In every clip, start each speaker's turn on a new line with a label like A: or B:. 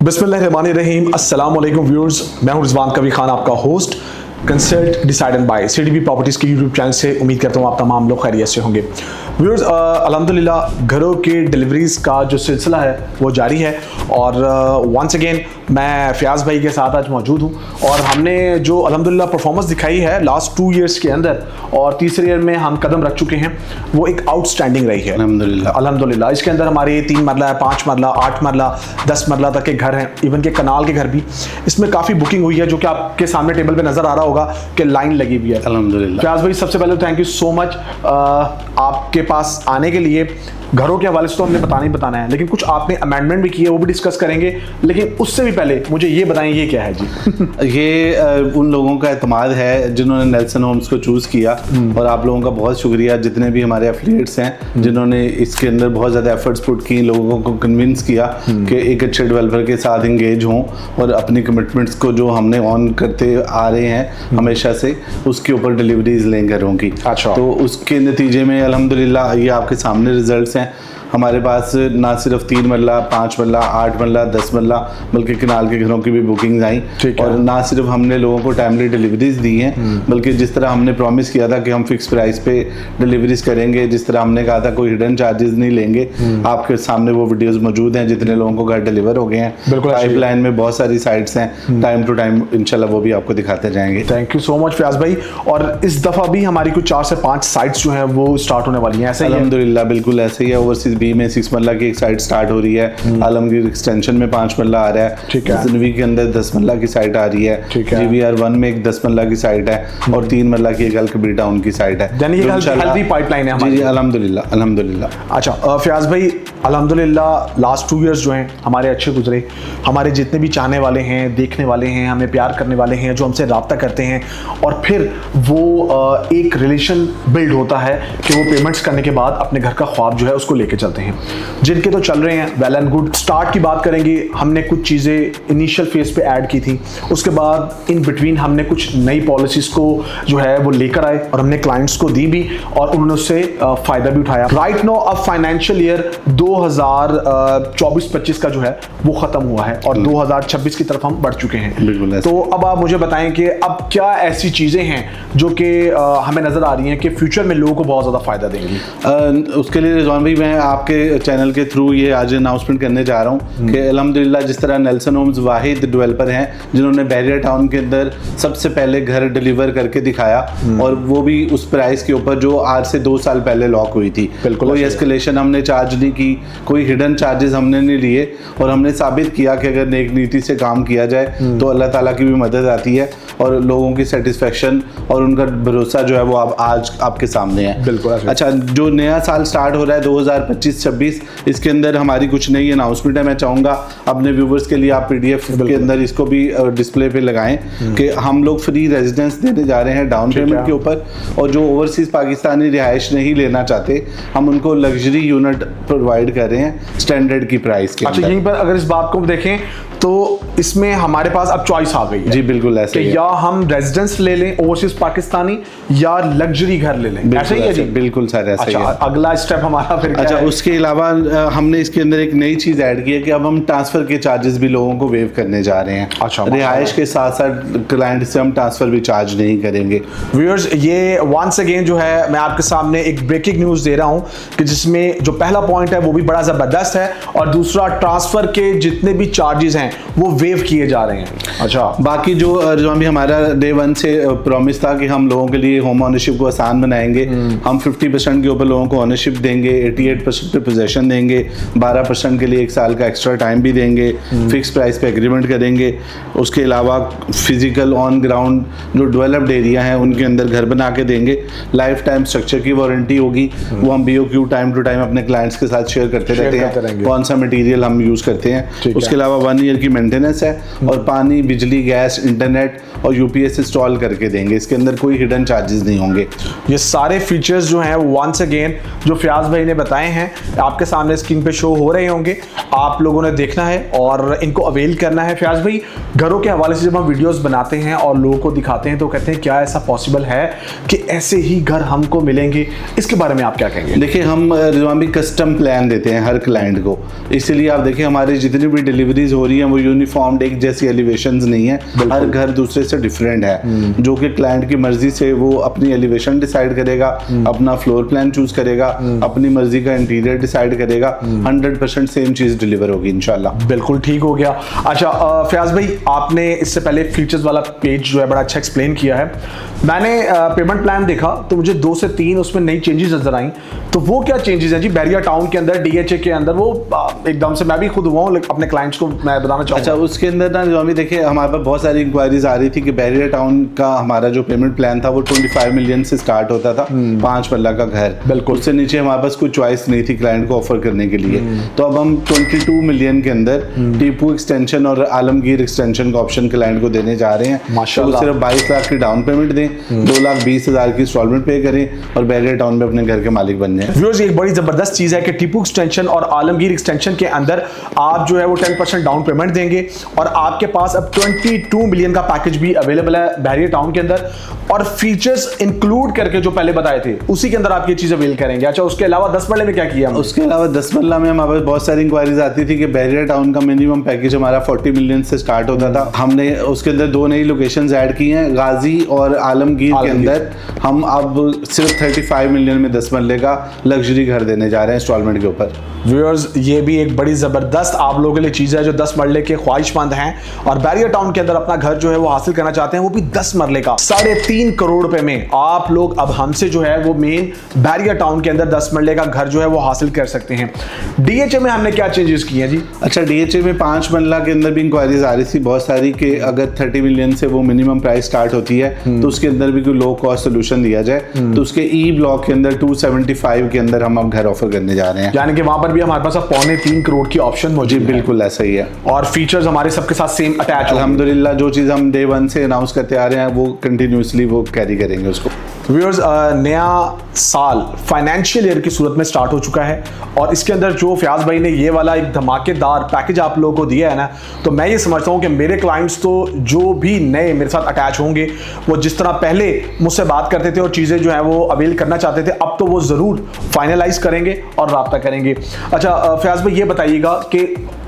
A: बिस्मिल्लाहिर्रहमानिर्रहीम, अस्सलाम वालेकुम व्यूअर्स। मैं हूं रिजवान कवी खान, आपका host consult decide and buy CDB properties के यूट्यूब चैनल से। उम्मीद करता हूं आप तमाम लोग खैरियत से होंगे। व्यूअर्स, अल्हम्दुलिल्लाह घरों के डिलीवरीज़ का जो सिलसिला है वो जारी है और वंस अगेन मैं फ़याज़ भाई के साथ आज मौजूद हूं और हमने जो अल्हम्दुलिल्लाह परफॉर्मेंस दिखाई है लास्ट 2 ईयर्स के अंदर और तीसरे ईयर में हम कदम रख चुके हैं, वो एक आउटस्टैंडिंग रही है अल्हम्दुलिल्लाह। इसके अंदर हमारे 3 मरला है, 5 मरला, 8 मरला, 10 मरला तक के घर हैं, इवन के कनाल के घर भी। इसमें काफ़ी बुकिंग हुई है जो कि आपके सामने टेबल पे नज़र आ रहा होगा कि लाइन लगी हुई है अल्हम्दुलिल्लाह। फ़याज़ भाई, सबसे पहले थैंक यू सो मच आपके पास आने के लिए। घरों के हवाले से तो हमने बताना है, लेकिन कुछ आपने अमेंडमेंट भी किए, वो भी डिस्कस करेंगे, लेकिन उससे भी पहले मुझे ये बताएं ये क्या है जी?
B: ये उन लोगों का एतमाद है जिन्होंने नेल्सन होम्स को चूज़ किया और आप लोगों का बहुत शुक्रिया, जितने भी हमारे एफिलिएट्स हैं जिन्होंने इसके अंदर बहुत ज़्यादा एफर्ट्स पुट की, लोगों को कन्विंस किया कि एक अच्छे डेवलपर के साथ इंगेज हों और अपनी कमिटमेंट्स को जो हमने ऑन करते आ रहे हैं हमेशा से, उसके ऊपर डिलीवरीज लें घरों की।
A: अच्छा।
B: तो उसके नतीजे में अल्हम्दुलिल्लाह ये आपके सामने रिजल्ट्स हैं। हमारे पास ना सिर्फ 3 मरला, 5 मरला, 8 मरला, 10 मरला, बल्कि कनाल के घरों की भी बुकिंग आई और ना सिर्फ हमने लोगों को टाइमली डिलीवरीज दी हैं, बल्कि जिस तरह हमने प्रॉमिस किया था कि हम फिक्स प्राइस पे डिलीवरीज करेंगे, जिस तरह हमने कहा था कोई हिडन चार्जेस नहीं लेंगे, आपके सामने वो वीडियोस मौजूद हैं जितने लोगों को घर डिलीवर हो गए हैं। पाइपलाइन में बहुत सारी साइट्स हैं, टाइम टू टाइम इंशाल्लाह वो भी आपको दिखाते जाएंगे।
A: Thank you so much Fayaz भाई। और इस दफ़ा भी हमारी कुछ 4 से 5 साइट्स जो हैं वो स्टार्ट होने वाली हैं, ऐसा ही है?
B: अल्हम्दुलिल्लाह बिल्कुल ऐसे ही है। ओवरसीज बी में 6 मरला की एक साइट स्टार्ट हो रही है, आलमगीर एक्सटेंशन में 5 मरला आ रहा है, ज़िंदगी के अंदर 10 मरला की साइट आ रही है, GVR 1 में एक 10 मरला की साइट है और 3 मरला की एक अल कबीर टाउन की साइट है।
A: यानी ये हेल्दी पाइपलाइन है हमारी।
B: जी अल्हम्दुलिल्लाह अल्हम्दुलिल्लाह।
A: अच्छा फ़याज़ भाई, अल्हम्दुलिल्लाह लास्ट 2 ईयर्स जो हैं हमारे अच्छे गुजरे। हमारे जितने भी चाहने वाले हैं, देखने वाले हैं, हमें प्यार करने वाले हैं, जो हमसे रब्ता करते हैं और फिर वो एक रिलेशन बिल्ड होता है कि वो पेमेंट्स करने के बाद अपने घर का ख्वाब जो है उसको लेके चलते हैं। जिनके तो चल रहे हैं वेल एंड गुड। स्टार्ट की बात करेंगे, हमने कुछ चीज़ें इनिशियल फेज पे ऐड की थी, उसके बाद इन बिटवीन हमने कुछ नई पॉलिसीज़ को जो है वो लेकर आए और हमने क्लाइंट्स को दी भी और उन्होंने उससे फ़ायदा भी उठाया। राइट नो अब फाइनेंशियल ईयर 2024-25 का जो है वो ख़त्म हुआ है और 2026 की तरफ हम बढ़ चुके हैं। तो अब आप मुझे बताएं कि अब क्या ऐसी चीज़ें हैं जो कि हमें नज़र आ रही हैं कि फ्यूचर में लोगों को बहुत ज़्यादा फ़ायदा देंगी?
B: उसके लिए रिजवान भाई मैं आपके चैनल के थ्रू ये आज अनाउंसमेंट करने जा रहा हूँ कि अल्हम्दुलिल्लाह जिस तरह नेल्सन होम्स वाहिद डेवलपर हैं जिन्होंने बहरिया टाउन के अंदर सबसे पहले घर डिलीवर करके दिखाया और वो भी उस प्राइस के ऊपर जो आज से 2 साल पहले लॉक हुई थी। कोई एस्केलेशन हमने चार्ज नहीं की, कोई हिडन चार्जेस हमने नहीं लिए और हमने साबित किया कि अगर नेक नीति से काम किया जाए तो अल्लाह ताला की भी मदद आती है और लोगों की सेटिस्फेक्शन और उनका भरोसा जो है वो आज आपके सामने है।
A: बिल्कुल।
B: अच्छा, जो नया साल स्टार्ट हो रहा है 2025-26, इसके अंदर हमारी कुछ नई अनाउंसमेंट है। मैं चाहूँगा अपने व्यूवर्स के लिए आप PDF के अंदर इसको भी डिस्प्ले पे लगाएं कि हम लोग फ्री रेजिडेंस देने जा रहे हैं डाउन पेमेंट के ऊपर और जो ओवरसीज पाकिस्तानी रिहाइश नहीं लेना चाहते हम उनको लग्जरी यूनिट प्रोवाइड कर रहे हैं स्टैंडर्ड की प्राइस के।
A: अच्छा, यहीं पर अगर इस बात को देखें तो इसमें हमारे पास अब चॉइस आ गई है।
B: जी बिल्कुल ऐसे ही है।
A: या हम रेजिडेंस ले लें ओवरसीज पाकिस्तानी या लग्जरी घर ले लें, ऐसे ही है जी?
B: बिल्कुल सर ऐसे ही है।
A: अगला स्टेप हमारा फिर क्या है?
B: उसके अलावा हमने इसके अंदर एक नई चीज ऐड की है कि अब हम ट्रांसफर के चार्जेस भी लोगों को वेव करने जा रहे हैं।
A: अच्छा,
B: रिहाइश के साथ साथ क्लाइंट से हम ट्रांसफर भी चार्ज नहीं करेंगे।
A: व्यूअर्स, ये वंस अगेन जो है मैं आपके सामने एक ब्रेकिंग न्यूज़ दे रहा हूँ कि जिसमें जो पहला पॉइंट है वो भी बड़ा ज़बरदस्त है और दूसरा ट्रांसफ़र के जितने भी चार्जेस हैं वो वेव किए जा रहे हैं। अच्छा,
B: बाकी जो भी हमारा डे 1 से प्रॉमिस था कि हम लोगों के लिए होम ऑनरशिप को आसान बनाएंगे, हम 50% के ऊपर लोगों को ऑनरशिप देंगे, 88% पे पोजेशन देंगे, 12% के लिए 1 साल का एक्स्ट्रा टाइम भी देंगे, फिक्स प्राइस पे एग्रीमेंट करेंगे। उसके अलावा फिजिकल ऑन ग्राउंड जो डेवलप्ड एरिया है उनके अंदर घर बना के देंगे, लाइफ टाइम स्ट्रक्चर की वारंटी होगी, वो हम BOQ टाइम टू टाइम अपने क्लाइंट्स के साथ शेयर करते रहते हैं कौन सा मटेरियल हम यूज़ करते हैं। उसके अलावा 1 ईयर की मेंटेनेंस है और पानी, बिजली, गैस, इंटरनेट और UPS इंस्टॉल करके देंगे। इसके अंदर कोई हिडन चार्जेस नहीं होंगे।
A: ये सारे फीचर्स जो हैं वंस अगेन जो फ़याज़ भाई ने बताए हैं आपके सामने स्क्रीन पे शो हो रहे होंगे, आप लोगों ने देखना है और इनको अवेल करना है। फ़याज़ भाई, घरों के हवाले से जब हम वीडियोस बनाते हैं और लोगों को दिखाते हैं तो कहते हैं क्या ऐसा पॉसिबल है कि ऐसे ही घर हमको मिलेंगे? इसके बारे में आप क्या कहेंगे?
B: देखिए, हम रिजवान भी कस्टम प्लान देते हैं हर क्लाइंट को, इसीलिए आप देखिए हमारी जितनी भी डिलीवरीज हो रही हैं वो यूनिफॉर्म एक जैसी एलिवेशंस नहीं है, हर घर दूसरे से डिफरेंट है, जो कि क्लाइंट की मर्जी से वो अपनी एलिवेशन डिसाइड करेगा, अपना फ्लोर प्लान चूज करेगा, अपनी मर्जी का इंटीरियर डिसाइड करेगा, 100% सेम चीज डिलीवर होगी इंशाल्लाह।
A: बिल्कुल ठीक हो गया। अच्छा फयाज भाई, आपने इससे पहले फीचर्स वाला पेज जो है बड़ा अच्छा एक्सप्लेन किया है। मैंने पेमेंट प्लान देखा तो मुझे 2 से 3 उसमें नई चेंजेस नजर आई। तो वो क्या चेंजेस हैं जी बैरिया टाउन के अंदर, DHA के अंदर? वो एकदम से मैं भी खुद हुआ हूँ, अपने क्लाइंट्स को मैं बताना चाहूँगा।
B: अच्छा, उसके अंदर ना जो अभी देखिए हमारे पास बहुत सारी इंक्वायरीज आ रही थी कि बैरिया टाउन का हमारा जो पेमेंट प्लान था वो 25 मिलियन से स्टार्ट होता था, 5 मरला का घर,
A: बिल्कुल।
B: उससे नीचे हमारे पास कोई चॉइस नहीं थी क्लाइंट को ऑफर करने के लिए। तो अब हम 22 मिलियन के अंदर टीपू एक्सटेंशन और आलमगीर एक्सटेंशन का ऑप्शन क्लाइंट को देने जा रहे हैं।
A: माशाल्लाह।
B: तो सिर्फ 22 लाख की डाउन पेमेंट दें, 2,20,000 की इंस्टॉलमेंट पे करें और बैरिया टाउन में अपने घर के मालिक बन जाए।
A: व्यूअर्स, एक बड़ी जबरदस्त चीज है कि टीपू एक्सटेंशन और आलमगीर एक्सटेंशन के अंदर आप जो है वो 10% डाउन पेमेंट देंगे और आपके पास अब 22 मिलियन का पैकेज भी अवेलेबल है बैरिया टाउन के अंदर, और फीचर्स इंक्लूड करके जो पहले बताए थे उसी के अंदर आप ये चीज अवेल करेंगे। अच्छा, उसके अलावा 10 मरले में क्या किया?
B: उसके अलावा 10 मरला में हमारे पास बहुत सारी इंक्वायरीज आती थी कि बैरिया टाउन का मिनिमम पैकेज हमारा 40 मिलियन से स्टार्ट होता था। हमने उसके अंदर 2 नई लोकेशंस ऐड की हैं, गाजी और आलमगीर के अंदर हम अब सिर्फ 35 मिलियन में 10 मरले का लग्जरी घर देने जा रहे हैं इंस्टॉलमेंट के ऊपर।
A: व्यूअर्स, ये भी एक बड़ी जबरदस्त आप लोगों के लिए चीज है जो 10 मरले के ख्वाहिशमंद हैं और बैरिया टाउन के अंदर अपना घर जो है वो हासिल करना चाहते हैं, वो भी 10 मरले का 3.5 करोड़ रुपए में। आप लोग अब हमसे जो है वो मेन बैरिया टाउन के अंदर 10 मरले का घर जो है वो हासिल कर सकते हैं। DHA में हमने क्या चेंजेस किए हैं जी?
B: अच्छा, DHA में 5 मरला के अंदर भी इंक्वायरीज आ रही थी बहुत सारी कि अगर 30 मिलियन से वो मिनिमम प्राइस स्टार्ट होती है तो उसके अंदर भी कोई लो कॉस्ट सोल्यूशन दिया जाए। तो उसके ई ब्लॉक के अंदर 275 के अंदर हम अब घर ऑफर करने जा रहे हैं,
A: यानी कि वहां पर भी हमारे पास अब 2.25 करोड़ की ऑप्शन मौजूद है।
B: बिल्कुल ऐसा ही है
A: और फीचर्स हमारे सबके साथ सेम अटैच होंगे।
B: अल्हम्दुलिल्लाह, जो चीज़ हम डे 1 से अनाउंस करते आ रहे हैं वो कंटिन्यूसली वो कैरी करेंगे उसको।
A: व्यूअर्स, नया साल फाइनेंशियल ईयर की सूरत में स्टार्ट हो चुका है और इसके अंदर जो फयाज भाई ने ये वाला एक धमाकेदार पैकेज आप लोगों को दिया है ना, तो मैं ये समझता हूँ कि मेरे क्लाइंट्स तो जो भी नए मेरे साथ अटैच होंगे वो जिस तरह पहले मुझसे बात करते थे और चीज़ें जो है वो अवेल करना चाहते थे, अब तो वो ज़रूर फाइनलाइज करेंगे और राब्ता करेंगे। अच्छा फयाज भाई, ये बताइएगा कि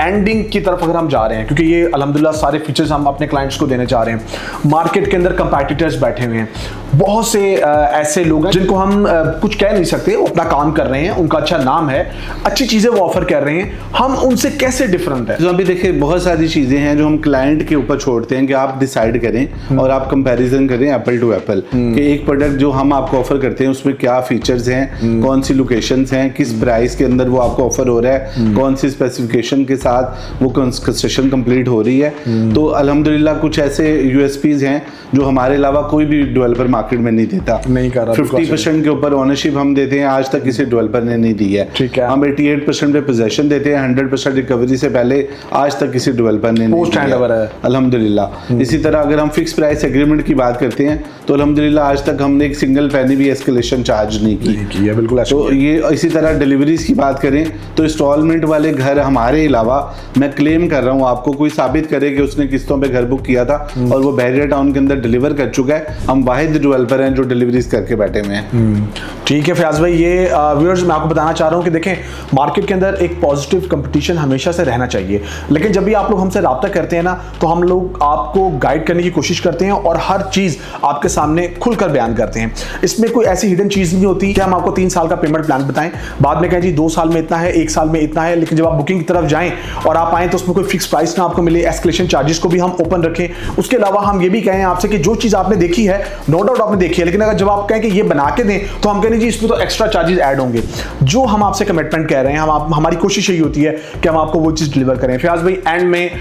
A: एंडिंग की तरफ अगर हम जा रहे हैं, क्योंकि ये अल्हम्दुलिल्लाह सारे फीचर्स हम अपने क्लाइंट्स को देने जा रहे हैं, मार्केट के अंदर कंपैटिटर्स बैठे हुए हैं, बहुत से ऐसे लोग हैं जिनको हम कुछ कह नहीं सकते, वो अपना काम कर रहे हैं, उनका अच्छा नाम है, अच्छी चीज़ें वो ऑफर कर रहे हैं, हम उनसे कैसे डिफरेंट है?
B: तो अभी देखिए बहुत सारी चीज़ें हैं जो हम क्लाइंट के ऊपर छोड़ते हैं कि आप डिसाइड करें और आप कंपैरिजन करें एप्पल टू एप्पल कि एक प्रोडक्ट जो हम आपको ऑफर करते हैं उसमें क्या फीचर्स हैं, कौन सी लोकेशंस हैं, किस प्राइस के अंदर वो आपको ऑफर हो रहा है, कौन सी स्पेसिफिकेशन के साथ वो कंस्ट्रक्शन कंप्लीट हो रही है। तो अल्हम्दुलिल्लाह कुछ ऐसे USPs हैं जो हमारे अलावा कोई भी डेवलपर मार्केट में नहीं देता,
A: नहीं कर रहा।
B: 50% के ऊपर ओनरशिप हम देते हैं, आज तक किसी डेवलपर ने नहीं दी है।
A: ठीक है।
B: हम 88% पे पोजेशन देते हैं, 100% रिकवरी से पहले आज तक किसी डेवलपर ने नहीं
A: पोस्ट हैंडओवर है
B: अल्हम्दुलिल्लाह। इसी तरह अगर हम फिक्स प्राइस एग्रीमेंट की बात करते हैं तो अल्हम्दुलिल्लाह आज तक हमने एक सिंगल पैनी भी एस्केलेशन चार्ज नहीं की
A: है। बिल्कुल।
B: तो ये इसी तरह डिलीवरीज की बात करें तो इंस्टॉलमेंट वाले घर हमारे अलावा, मैं क्लेम कर रहा हूँ, आपको कोई साबित करे कि उसने किस्तों पे घर बुक किया था और वो बैरिया टाउन के अंदर डिलीवर कर चुका है, हम वाहिद डेवलपर हैं जो डिलीवरीज करके बैठे हुए हैं।
A: ठीक है फयाज भाई, ये व्यूअर्स मैं आपको बताना चाह रहा हूँ कि देखें मार्केट के अंदर एक पॉजिटिव कंपटीशन हमेशा से रहना चाहिए, लेकिन जब भी आप लोग हमसे राब्ता करते हैं ना तो हम लोग आपको गाइड करने की कोशिश करते हैं और हर चीज़ आपके सामने खुलकर बयान करते हैं। इसमें कोई ऐसी हिडन चीज़ नहीं होती कि हम आपको 3 साल का पेमेंट प्लान बताएं, बाद में कहें जी 2 साल में इतना है, 1 साल में इतना है, लेकिन जब आप बुकिंग की तरफ जाएं और आप आएँ तो उसमें कोई फिक्स प्राइस ना आपको मिले, एस्केलेशन चार्जेस को भी हम ओपन रखें। उसके अलावा हम ये भी कहें आपसे कि जो चीज़ आपने देखी है, नो डाउट आपने देखी है, लेकिन अगर जब आप कहें कि ये बना के दें तो हम कहें जी इसमें तो एक्स्ट्रा चार्जेस ऐड होंगे। जो हम आपसे कमिटमेंट कह रहे हैं, हमारी कोशिश यही होती है कि हम आपको वो चीज़ डिलीवर करें। फयाज भाई, एंड में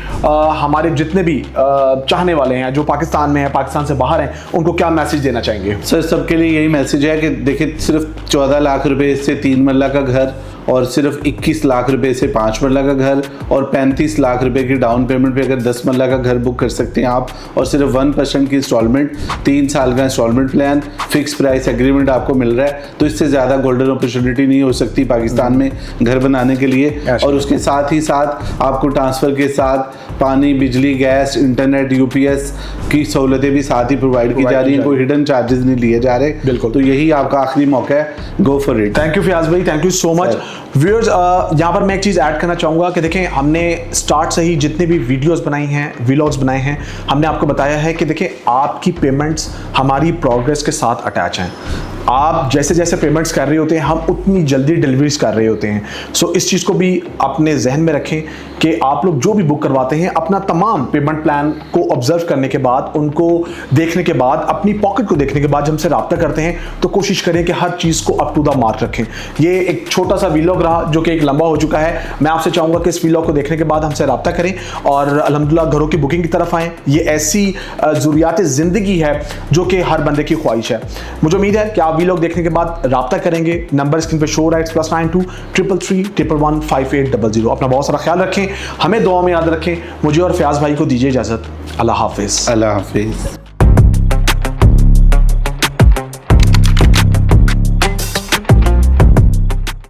A: हमारे जितने भी चाहने वाले हैं जो पाकिस्तान में हैं, पाकिस्तान से बाहर हैं, उनको क्या मैसेज देना चाहेंगे?
B: सर, सबके लिए यही मैसेज है कि देखिए सिर्फ 14 लाख रुपए से 3 मरला का घर और सिर्फ 21 लाख रुपए से 5 मरला का घर और 35 लाख रुपए की डाउन पेमेंट पे अगर 10 मरला का घर बुक कर सकते हैं आप, और सिर्फ 1% की इंस्टॉलमेंट, 3 साल का installment plan, fix price agreement आपको मिल रहा है, तो इससे ज़्यादा गोल्डन अपॉर्चुनिटी नहीं हो सकती पाकिस्तान में घर बनाने के लिए। और उसके साथ ही साथ आपको ट्रांसफ़र के साथ पानी, बिजली, गैस, इंटरनेट, UPS की सहूलतें भी साथ ही प्रोवाइड की जा रही हैं, कोई हिडन चार्जेस नहीं लिए जा रहे।
A: बिल्कुल।
B: तो यही आपका आखिरी मौका है, go for it.
A: Thank you Fayaz भाई, thank you so much. Viewers यहाँ पर मैं एक चीज़ ऐड करना चाहूँगा कि देखें, हमने स्टार्ट से ही जितने भी वीडियोस बनाई हैं, व्लॉग्स बनाए हैं, हमने आपको बताया है कि देखें आपकी पेमेंट्स हमारी प्रोग्रेस के साथ अटैच हैं। आप जैसे जैसे पेमेंट्स कर रहे होते हैं, हम उतनी जल्दी डिलीवरीज कर रहे होते हैं। सो इस चीज़ को भी अपने जहन में रखें कि आप लोग जो भी बुक करवाते हैं, अपना तमाम पेमेंट प्लान को ऑब्जर्व करने के बाद, उनको देखने के बाद, अपनी पॉकेट को देखने के बाद जब हमसे रब्ता करते हैं तो कोशिश करें कि हर चीज़ को अप टू द मार्क रखें। ये एक छोटा सा व्लॉग रहा जो कि एक लंबा हो चुका है। मैं आपसे चाहूँगा कि इस व्लॉग को देखने के बाद हमसे रब्ता करें और अल्हम्दुलिल्लाह घरों की बुकिंग की तरफ आएँ। ये ऐसी ज़रूरियात ज़िंदगी है जो कि हर बंदे की ख्वाहिश है। मुझे उम्मीद है कि आप व्लॉग देखने के बाद रब्ता करेंगे। नंबर स्क्रीन पे शो राइट्स +92 333 111 5800। अपना बहुत सारा ख्याल रखें, हमें दुआ में याद रखें। मुझे और फयाज भाई को दीजिए इजाज़त। अल्लाह हाफिज़।
B: अल्लाह हाफिज़।